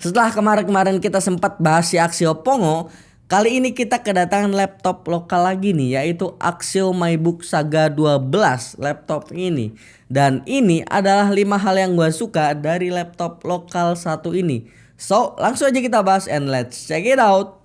Setelah kemarin-kemarin kita sempat bahas si Axio Pongo, kali ini kita kedatangan laptop lokal lagi nih, yaitu Axio MyBook Saga 12 laptop ini. Dan ini adalah 5 hal yang gue suka dari laptop lokal satu ini. So langsung aja kita bahas and let's check it out.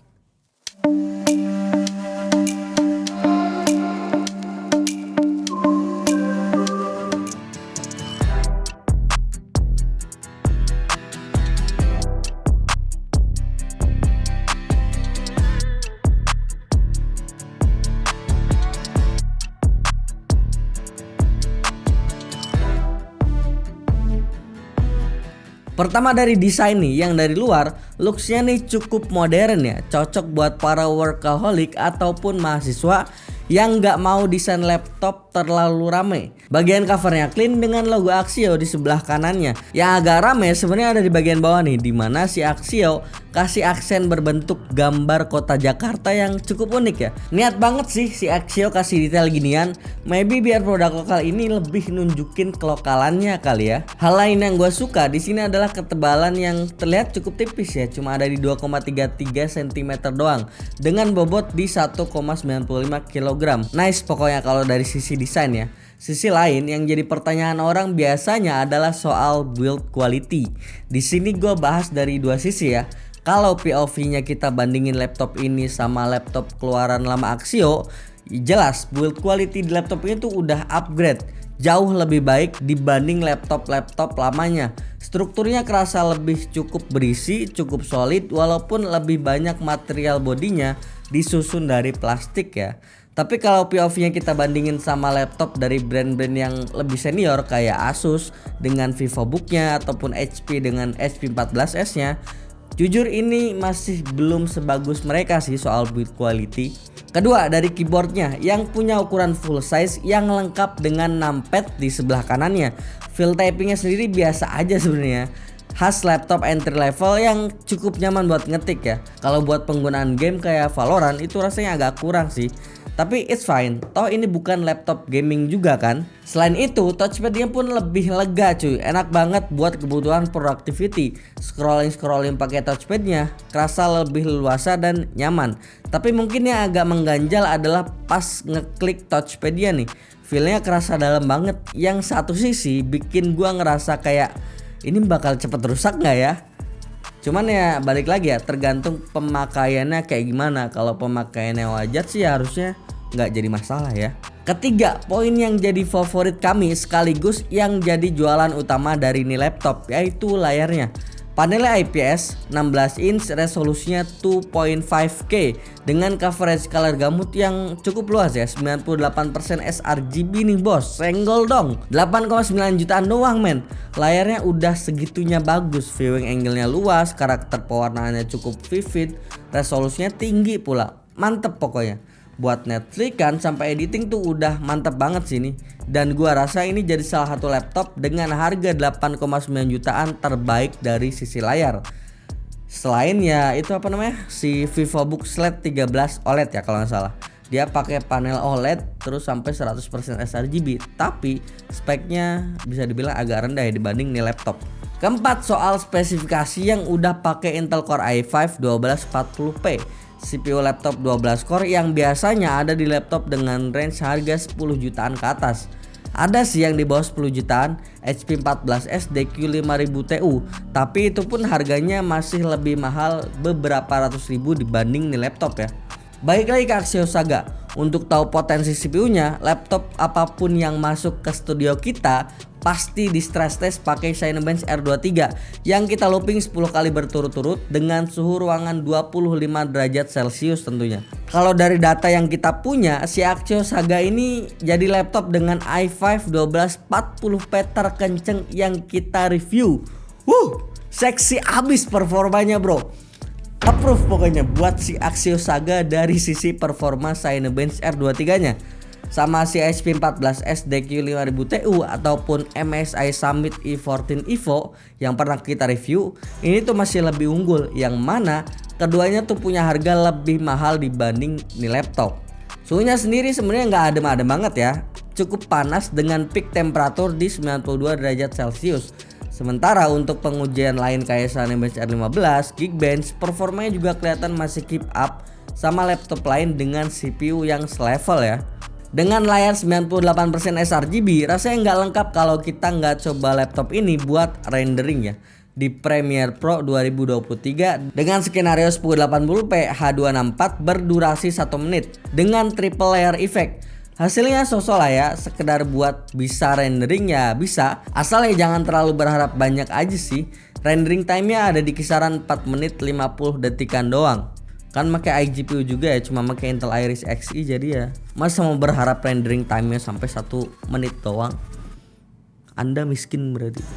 Pertama dari desain nih, yang dari luar looksnya nih cukup modern ya, cocok buat para workaholic ataupun mahasiswa yang nggak mau desain laptop terlalu rame. Bagian covernya clean dengan logo Axio di sebelah kanannya. Yang agak rame sebenarnya ada di bagian bawah nih, dimana si Axio kasih aksen berbentuk gambar kota Jakarta yang cukup unik ya. Niat banget sih si Axio kasih detail ginian. Maybe biar produk lokal ini lebih nunjukin kelokalannya kali ya. Hal lain yang gue suka di sini adalah ketebalan yang terlihat cukup tipis ya, cuma ada di 2,33 cm doang dengan bobot di 1,95 kg. Nice pokoknya kalau dari sisi desain ya. Sisi lain yang jadi pertanyaan orang biasanya adalah soal build quality. Di sini gue bahas dari dua sisi ya. Kalau POV-nya kita bandingin laptop ini sama laptop keluaran lama Axio, jelas build quality di laptop ini tuh udah upgrade, jauh lebih baik dibanding laptop-laptop lamanya. Strukturnya kerasa lebih cukup berisi, cukup solid, walaupun lebih banyak material bodinya disusun dari plastik ya. Tapi kalau POV-nya kita bandingin sama laptop dari brand-brand yang lebih senior kayak Asus dengan VivoBook-nya ataupun HP dengan HP 14S-nya, jujur ini masih belum sebagus mereka sih soal build quality. Kedua dari keyboardnya yang punya ukuran full size yang lengkap dengan numpad di sebelah kanannya. Feel typingnya sendiri biasa aja sebenarnya. Khas laptop entry level yang cukup nyaman buat ngetik ya. Kalau buat penggunaan game kayak Valorant itu rasanya agak kurang sih. Tapi it's fine, toh ini bukan laptop gaming juga kan. Selain itu touchpadnya pun lebih lega cuy, enak banget buat kebutuhan productivity. Scrolling pakai touchpadnya kerasa lebih leluasa dan nyaman. Tapi mungkin yang agak mengganjal adalah pas ngeklik touchpadnya nih, feelnya kerasa dalam banget. Yang satu sisi bikin gua ngerasa kayak ini bakal cepet rusak nggak ya. Cuman ya balik lagi ya, tergantung pemakaiannya kayak gimana. Kalau pemakaiannya wajar sih harusnya nggak jadi masalah ya. Ketiga poin yang jadi favorit kami sekaligus yang jadi jualan utama dari ini laptop, yaitu layarnya. Panelnya IPS 16 inch, resolusinya 2.5K dengan coverage color gamut yang cukup luas ya, 98% sRGB nih bos, senggol dong. 8,9 jutaan doang men. Layarnya udah segitunya bagus, viewing angle-nya luas, karakter pewarnaannya cukup vivid, resolusinya tinggi pula. Mantep pokoknya. Buat Netflix kan sampai editing tuh udah mantep banget sih nih. Dan gua rasa ini jadi salah satu laptop dengan harga 8,9 jutaan terbaik dari sisi layar. Selain ya itu apa namanya, si VivoBook Slate 13 OLED ya kalau nggak salah. Dia pakai panel OLED terus sampai 100% sRGB, tapi speknya bisa dibilang agak rendah ya dibanding nih laptop. Keempat soal spesifikasi yang udah pakai Intel Core i5 1240p. CPU laptop 12 core yang biasanya ada di laptop dengan range harga 10 jutaan ke atas. Ada sih yang di bawah 10 jutaan, HP 14S DQ 5000 Ti, tapi itu pun harganya masih lebih mahal beberapa ratus ribu dibanding nih laptop ya. Baik lagi ke Axio Saga. Untuk tahu potensi CPU-nya, laptop apapun yang masuk ke studio kita pasti di stress test pakai Cinebench R23 yang kita looping 10 kali berturut-turut dengan suhu ruangan 25 derajat Celcius tentunya. Kalau dari data yang kita punya, si Axio Saga ini jadi laptop dengan i5 1240p terkenceng yang kita review. Seksi abis performanya bro. Approve pokoknya buat si Axio Saga dari sisi performa Cinebench R23 nya. Sama si HP 14S DQ 5000 Ti ataupun MSI Summit i14 Evo yang pernah kita review, ini tuh masih lebih unggul, yang mana keduanya tuh punya harga lebih mahal dibanding nih laptop. Suhunya sendiri sebenarnya nggak adem-adem banget ya, cukup panas dengan peak temperatur di 92 derajat Celcius. Sementara untuk pengujian lain kayak Cinebench R15, Geekbench performanya juga kelihatan masih keep up sama laptop lain dengan CPU yang selevel ya. Dengan layar 98% sRGB, rasanya nggak lengkap kalau kita nggak coba laptop ini buat rendering ya di Premiere Pro 2023 dengan skenario 1080p H264 berdurasi 1 menit dengan triple layer effect. Hasilnya sosok lah ya, sekedar buat bisa rendering ya bisa, asal ya jangan terlalu berharap banyak aja sih. Rendering time-nya ada di kisaran 4 menit 50 detikan doang. Kan pakai iGPU juga ya, cuma pakai Intel Iris Xe, jadi ya masa mau berharap rendering time-nya sampai 1 menit doang? Anda miskin berarti.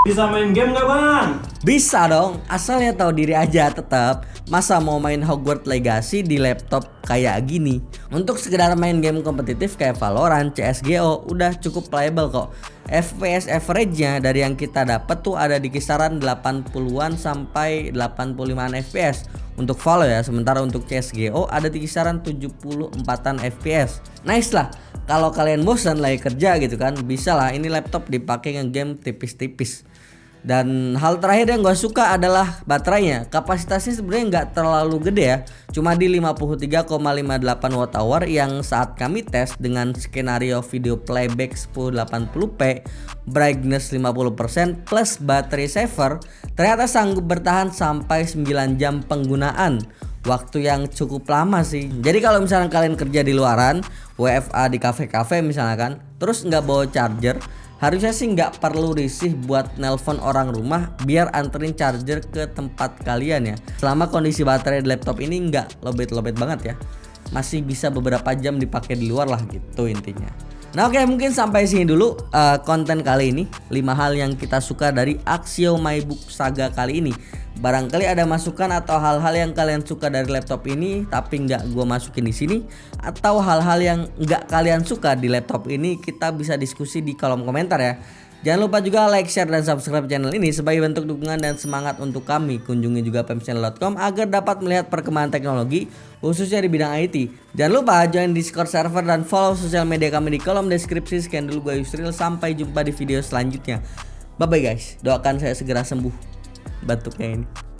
Bisa main game nggak bang? Bisa dong, asal ya tahu diri aja tetap. Masa mau main Hogwarts Legacy di laptop kayak gini? Untuk sekedar main game kompetitif kayak Valorant, CSGO udah cukup playable kok. FPS average-nya dari yang kita dapat tuh ada di kisaran 80-an sampai 85-an FPS untuk Valo ya. Sementara untuk CSGO ada di kisaran 74-an FPS. Nice lah. Kalau kalian bosan lagi kerja gitu kan, bisa lah ini laptop dipakai nge-game tipis-tipis. Dan hal terakhir yang gue suka adalah baterainya. Kapasitasnya sebenarnya nggak terlalu gede ya, cuma di 53,58 Wh yang saat kami tes dengan skenario video playback 1080p, brightness 50% plus battery saver, ternyata sanggup bertahan sampai 9 jam penggunaan. Waktu yang cukup lama sih. Jadi kalau misalnya kalian kerja di luaran, WFA di kafe-kafe misalnya kan, terus nggak bawa charger, harusnya sih nggak perlu risih buat nelpon orang rumah biar anterin charger ke tempat kalian ya. Selama kondisi baterai di laptop ini nggak lobet-lobet banget ya, masih bisa beberapa jam dipakai di luar lah gitu intinya. Nah oke, mungkin sampai sini dulu konten kali ini. 5 hal yang kita suka dari Axio MyBook Saga kali ini. Barangkali ada masukan atau hal-hal yang kalian suka dari laptop ini tapi nggak gue masukin di sini, atau hal-hal yang nggak kalian suka di laptop ini, kita bisa diskusi di kolom komentar ya. Jangan lupa juga like, share, dan subscribe channel ini sebagai bentuk dukungan dan semangat untuk kami. Kunjungi juga pemchannel.com agar dapat melihat perkembangan teknologi khususnya di bidang IT. Jangan lupa join Discord server dan follow sosial media kami di kolom deskripsi. Sekian dulu gue Yusril, sampai jumpa di video selanjutnya. Bye bye guys, doakan saya segera sembuh batuknya ini.